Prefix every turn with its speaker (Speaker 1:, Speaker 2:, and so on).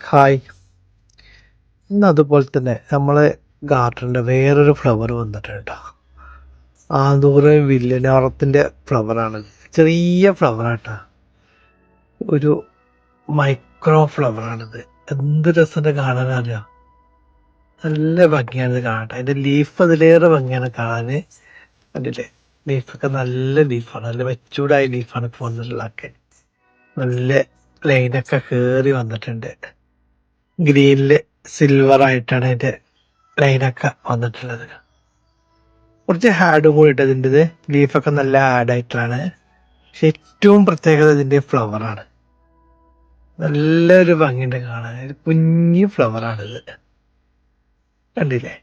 Speaker 1: Hi. ഇന്ന് അതുപോലെ തന്നെ നമ്മളെ ഗാർഡനിൻ്റെ വേറൊരു ഫ്ലവർ വന്നിട്ടുണ്ട് കേട്ടോ. ആന്തൂറ് വില്യനാറത്തിൻ്റെ ഫ്ലവറാണിത്. ചെറിയ ഫ്ലവറാട്ടോ. ഒരു മൈക്രോ ഫ്ലവറാണിത്. എന്ത് രസമുണ്ട് കാണാനറിയാം. നല്ല ഭംഗിയാണിത് കാണാൻ. അതിൻ്റെ ലീഫ് അതിലേറെ ഭംഗിയാണ് കാണാൻ. കണ്ടില്ലേ, ലീഫൊക്കെ നല്ല ലീഫാണ്, നല്ല മെച്ചൂർഡായ ലീഫാണ് ഇപ്പോൾ വന്നിട്ടുള്ളതൊക്കെ. നല്ല ലൈനൊക്കെ കയറി വന്നിട്ടുണ്ട്. ഗ്രീനില് സിൽവർ ആയിട്ടാണ് അതിന്റെ ലൈനൊക്കെ വന്നിട്ടുള്ളത്. കുറച്ച് ഹാഡും കൂടി ഇട്ട് ഇതിൻ്റെത് ലീഫൊക്കെ നല്ല ഹാഡായിട്ടാണ്. പക്ഷെ ഏറ്റവും പ്രത്യേകത ഇതിന്റെ ഫ്ലവറാണ്. നല്ലൊരു ഭംഗിയുണ്ട് കാണാൻ. ഒരു കുഞ്ഞു ഫ്ലവറാണിത്, കണ്ടില്ലേ.